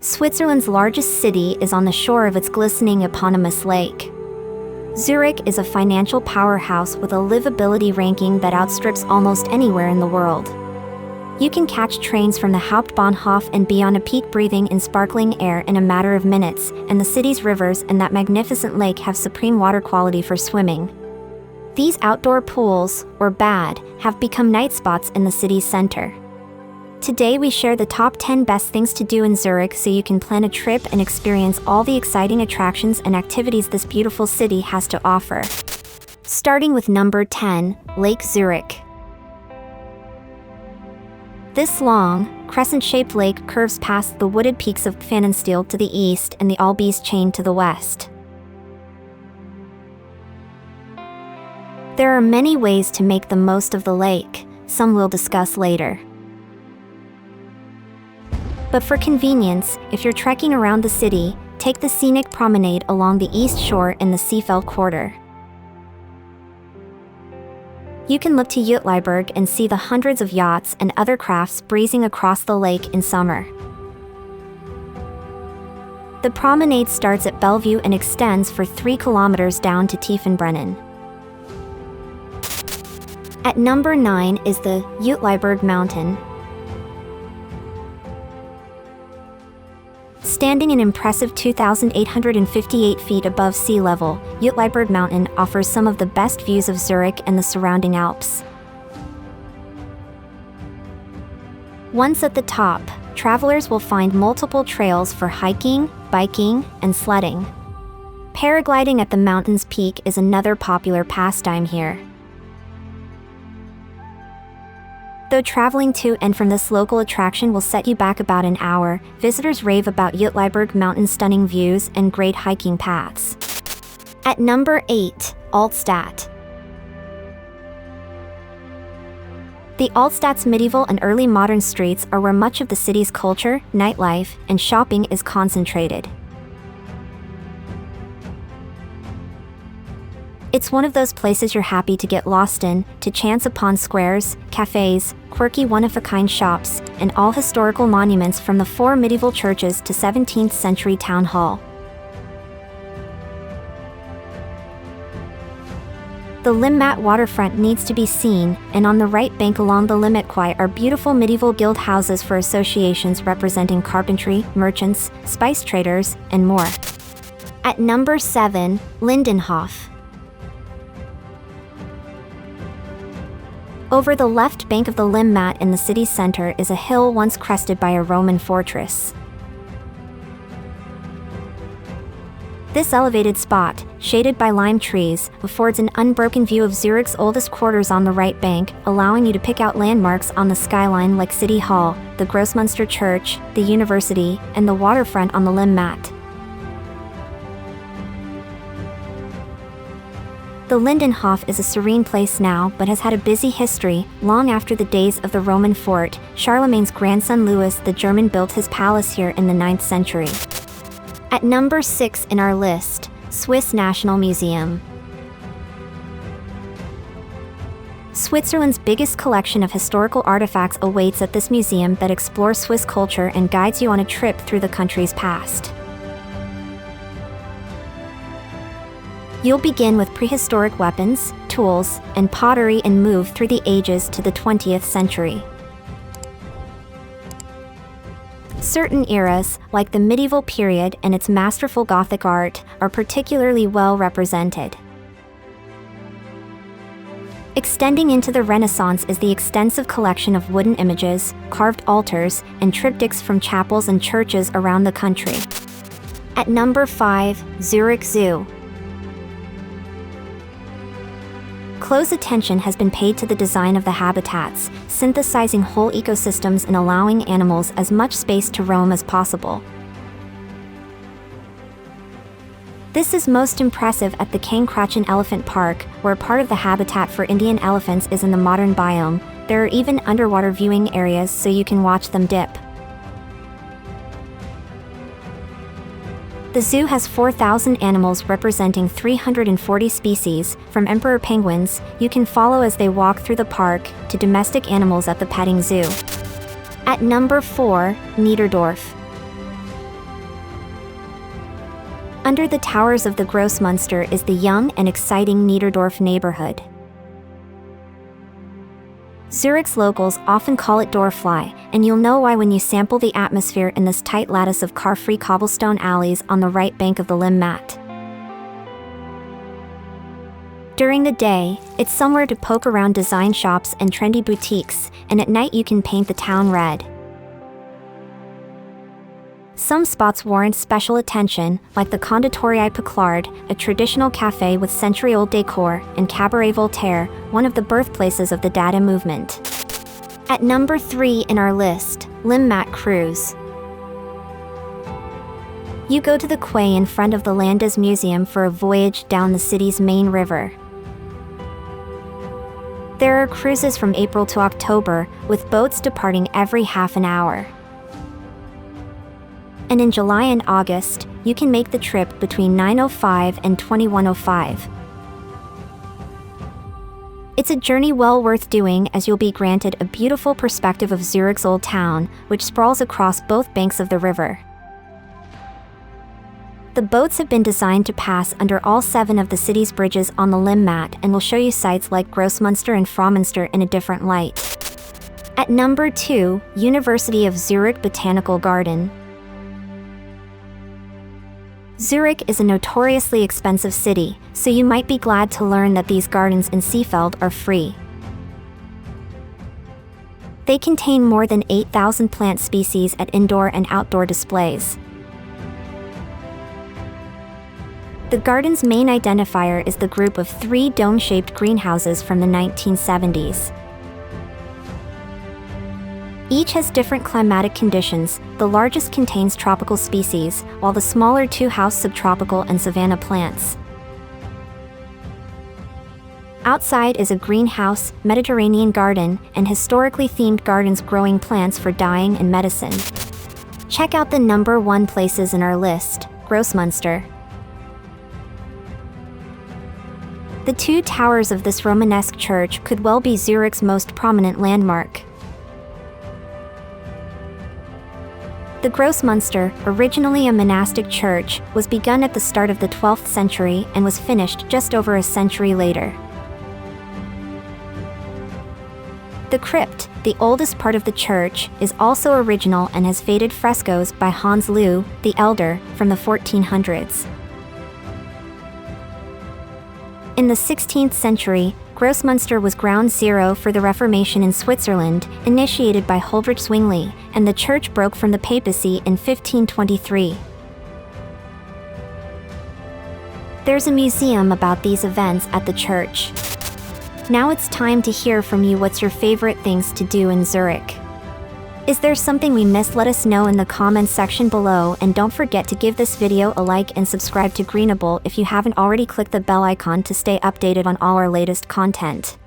Switzerland's largest city is on the shore of its glistening eponymous lake. Zurich is a financial powerhouse with a livability ranking that outstrips almost anywhere in the world. You can catch trains from the Hauptbahnhof and be on a peak breathing in sparkling air in a matter of minutes, and the city's rivers and that magnificent lake have supreme water quality for swimming. These outdoor pools, or bad, have become night spots in the city's center. Today we share the top 10 best things to do in Zurich so you can plan a trip and experience all the exciting attractions and activities this beautiful city has to offer. Starting with number 10, Lake Zurich. This long, crescent-shaped lake curves past the wooded peaks of Pfannenstiel to the east and the Albis chain to the west. There are many ways to make the most of the lake, some we'll discuss later. But for convenience, if you're trekking around the city, take the scenic promenade along the east shore in the Seefeld quarter. You can look to Uetliberg and see the hundreds of yachts and other crafts breezing across the lake in summer. The promenade starts at Bellevue and extends for 3 kilometers down to Tiefenbrennen. At number 9 is the Uetliberg Mountain. Standing an impressive 2,858 feet above sea level, Uetliberg Mountain offers some of the best views of Zurich and the surrounding Alps. Once at the top, travelers will find multiple trails for hiking, biking, and sledding. Paragliding at the mountain's peak is another popular pastime here. Though traveling to and from this local attraction will set you back about an hour, visitors rave about Uetliberg Mountain's stunning views and great hiking paths. At number 8, Altstadt. The Altstadt's medieval and early modern streets are where much of the city's culture, nightlife, and shopping is concentrated. It's one of those places you're happy to get lost in, to chance upon squares, cafes, quirky one-of-a-kind shops, and all historical monuments from the 4 medieval churches to 17th century town hall. The Limmat waterfront needs to be seen, and on the right bank along the Limmat Quay are beautiful medieval guild houses for associations representing carpentry, merchants, spice traders, and more. At number 7, Lindenhof. Over the left bank of the Limmat in the city center is a hill once crested by a Roman fortress. This elevated spot, shaded by lime trees, affords an unbroken view of Zurich's oldest quarters on the right bank, allowing you to pick out landmarks on the skyline like City Hall, the Grossmunster Church, the university, and the waterfront on the Limmat. The Lindenhof is a serene place now but has had a busy history. Long after the days of the Roman fort, Charlemagne's grandson Louis the German built his palace here in the 9th century. At number 6 in our list, Swiss National Museum. Switzerland's biggest collection of historical artifacts awaits at this museum that explores Swiss culture and guides you on a trip through the country's past. You'll begin with prehistoric weapons, tools, and pottery and move through the ages to the 20th century. Certain eras, like the medieval period and its masterful Gothic art, are particularly well represented. Extending into the Renaissance is the extensive collection of wooden images, carved altars, and triptychs from chapels and churches around the country. At number 5, Zurich Zoo. Close attention has been paid to the design of the habitats, synthesizing whole ecosystems and allowing animals as much space to roam as possible. This is most impressive at the Kangkratchen Elephant Park, where part of the habitat for Indian elephants is in the modern biome. There are even underwater viewing areas so you can watch them dip. The zoo has 4,000 animals representing 340 species, from emperor penguins you can follow as they walk through the park, to domestic animals at the petting zoo. At number 4, Niederdorf. Under the towers of the Grossmunster is the young and exciting Niederdorf neighborhood. Zurich's locals often call it doorfly, and you'll know why when you sample the atmosphere in this tight lattice of car-free cobblestone alleys on the right bank of the Limmat. During the day, it's somewhere to poke around design shops and trendy boutiques, and at night you can paint the town red. Some spots warrant special attention, like the Conditorei Picard, a traditional cafe with century-old decor, and Cabaret Voltaire, one of the birthplaces of the Dada movement. At number 3 in our list, Limmat Cruise. You go to the quay in front of the Landes Museum for a voyage down the city's main river. There are cruises from April to October, with boats departing every half an hour. And in July and August, you can make the trip between 9:05 and 21:05. It's a journey well worth doing, as you'll be granted a beautiful perspective of Zurich's old town, which sprawls across both banks of the river. The boats have been designed to pass under all 7 of the city's bridges on the Limmat and will show you sites like Grossmunster and Fraumunster in a different light. At number 2, University of Zurich Botanical Garden. Zurich is a notoriously expensive city, so you might be glad to learn that these gardens in Seefeld are free. They contain more than 8,000 plant species at indoor and outdoor displays. The garden's main identifier is the group of 3 dome-shaped greenhouses from the 1970s. Each has different climatic conditions. The largest contains tropical species, while the smaller 2 house subtropical and savanna plants. Outside is a greenhouse, Mediterranean garden, and historically themed gardens growing plants for dyeing and medicine. Check out the number 1 places in our list, Grossmunster. The 2 towers of this Romanesque church could well be Zurich's most prominent landmark. The Grossmunster, originally a monastic church, was begun at the start of the 12th century and was finished just over a century later. The crypt, the oldest part of the church, is also original and has faded frescoes by Hans Leu, the Elder, from the 1400s. In the 16th century, Grossmunster was ground zero for the Reformation in Switzerland, initiated by Huldrych Zwingli, and the church broke from the papacy in 1523. There's a museum about these events at the church. Now it's time to hear from you. What's your favorite things to do in Zurich? Is there something we missed? Let us know in the comments section below, and don't forget to give this video a like and subscribe to Greenable if you haven't already. Click the bell icon to stay updated on all our latest content.